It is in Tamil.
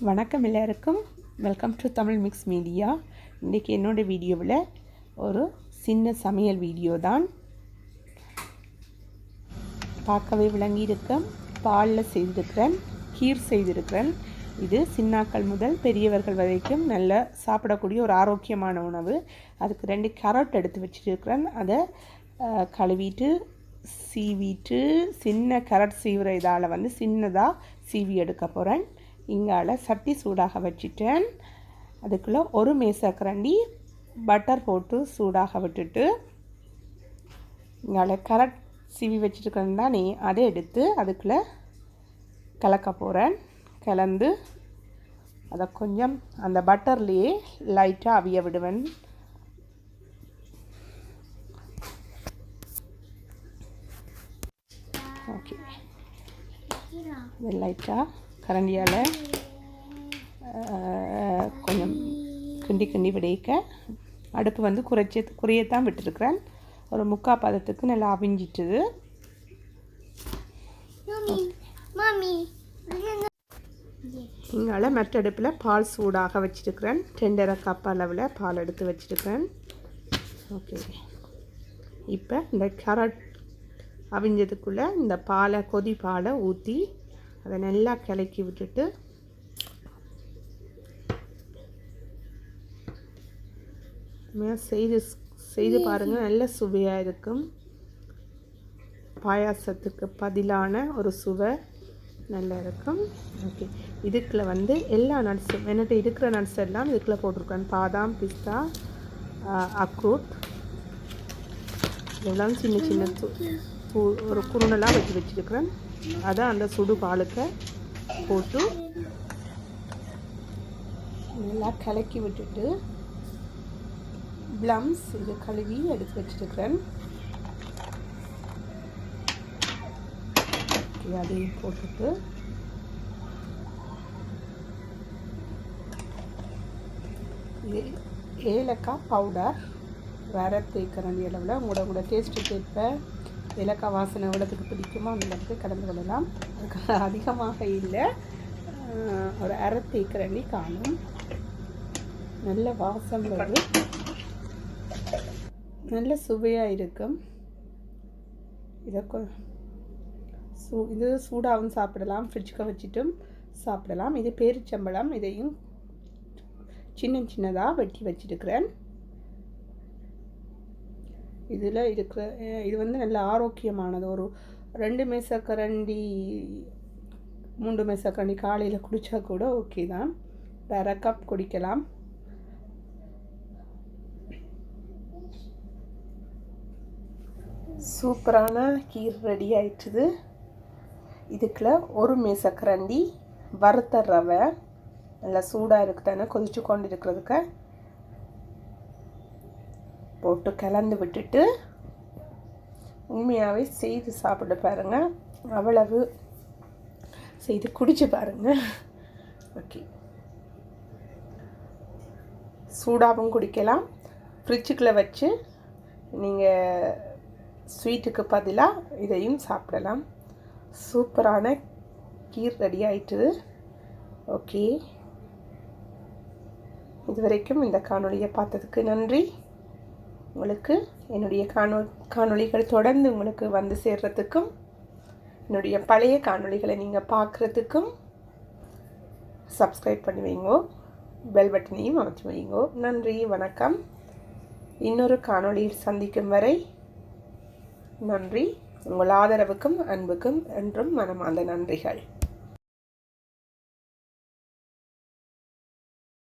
வணக்கம் எல்லாருக்கும். Welcome to Tamil mix media. இன்றைக்கி என்னோடய வீடியோவில் ஒரு சின்ன சமையல் வீடியோ தான். பார்க்கவே விளங்கியிருக்கேன். பாலில் செய்திருக்கிறேன், கீர் செய்திருக்கிறேன். இது சின்னாக்கள் முதல் பெரியவர்கள் வரைக்கும் நல்ல சாப்பிடக்கூடிய ஒரு ஆரோக்கியமான உணவு. அதுக்கு 2 கேரட் எடுத்து வச்சுருக்கிறேன். அதை கழுவிட்டு சீவிட்டு சின்ன கேரட் சீவுற இதால் சின்னதாக சீவி எடுக்க போகிறேன். இங்கால சட்டி சூடாக வச்சுட்டேன். அதுக்குள்ளே ஒரு மேசக்கரண்டி பட்டர் போட்டு சூடாக விட்டுட்டு இங்கால கேரட் சீவி வச்சுருக்கேன் தானே, அதை எடுத்து அதுக்குள்ளே கலக்க போகிறேன். கலந்து அதை கொஞ்சம் அந்த பட்டர்லேயே லைட்டாக அவிய விடுவேன். ஓகே, இது லைட்டாக கரண்டியால் கொஞ்சம் கிண்டி விடைக்க அடுப்பு குறையத்தான் விட்டுருக்குறேன். ஒரு 3/4 பதத்துக்கு நல்லா அவிஞ்சிட்டுது. இங்கால மற்ற அடுப்பில் பால் சூடாக வச்சுருக்கிறேன். 2.5 கப் அளவில் பால் எடுத்து வச்சுருக்கிறேன். ஓகே, இப்போ இந்த கேரட் அவிஞ்சதுக்குள்ளே இந்த கொதி பாலை ஊற்றி அதை நல்லா கிளக்கி விட்டுட்டு செய்து பாருங்கள். நல்ல சுவையாக இருக்கும். பாயாசத்துக்கு பதிலான ஒரு சுவை நல்லா இருக்கும். ஓகே, இதுக்குள்ளே எல்லா நட்ஸும் என்கிட்ட இருக்கிற நட்ஸ் எல்லாம் இதுக்குள்ளே போட்டிருக்கேன். பாதாம், பிஸ்தா, அக்ரூட் இதெல்லாம் சின்ன சின்ன ஒரு குருணலாக வச்சுருக்கிறேன். அதை அந்த சுடு பாலுக்கு போட்டு நல்லா கலக்கி விட்டுட்டு ப்ளம்ஸ் இது கழுவி எடுத்து வச்சுருக்கிறேன். அதையும் போட்டுட்டு இது ஏலக்காய் பவுடர் வேறு தேய்க்கரண்டி அளவில் உங்களோட டேஸ்ட்டு கேட்ப ஏலக்காய் வாசனை எவ்வளோத்துக்கு பிடிக்குமோ அந்த அளவுக்கு கலந்து கொள்ளலாம். அதுக்கு அதிகமாக இல்லை, ஒரு அரை தேய்க்கரண்டி காணும். நல்ல வாசம் வருது, நல்ல சுவையாக இருக்கும். இது சூடாகவும் சாப்பிடலாம், ஃப்ரிட்ஜுக்கு வச்சுட்டும் சாப்பிடலாம். இது பேரிச்சம்பழம், இதையும் சின்ன சின்னதாக வெட்டி வச்சுருக்கிறேன். இதில் இருக்கிற இது நல்ல ஆரோக்கியமானது. ஒரு 2 மேசக்கரண்டி 3 மேசக்கரண்டி காலையில் குடித்தா கூட ஓகே தான். 1/2 கப் குடிக்கலாம். சூப்பரான கீர் ரெடி ஆயிட்டுது. இதுக்குள்ள 1 மேசக்கரண்டி வறுத்த ரவை நல்லா சூடாக இருக்குதானே கொதிச்சு கொண்டு இருக்கிறதுக்கு போட்டு கலந்து விட்டுட்டு உண்மையாகவே செய்து சாப்பிட்டு பாருங்கள். அவ்வளவு செய்து குடிச்சு பாருங்கள். ஓகே, சூடாகவும் குடிக்கலாம். ஃப்ரிட்ஜுக்குள்ளே வச்சு நீங்கள் ஸ்வீட்டுக்கு பதிலாக இதையும் சாப்பிடலாம். சூப்பரான கீர் ரெடி ஆயிட்டுது. ஓகே, இதுவரைக்கும் இந்த காணொளியை பார்த்ததுக்கு நன்றி. உங்களுக்கு என்னுடைய காணொளிகள் தொடர்ந்து உங்களுக்கு சேர்றதுக்கும் என்னுடைய பழைய காணொளிகளை நீங்கள் பார்க்குறதுக்கும் சப்ஸ்கிரைப் பண்ணி வைங்கோ, பெல் பட்டனையும் அமர்த்தி வைங்கோ. நன்றி, வணக்கம். இன்னொரு காணொளியில் சந்திக்கும் வரை நன்றி. உங்கள் ஆதரவுக்கும் அன்புக்கும் என்றும் மனமார்ந்த நன்றிகள்.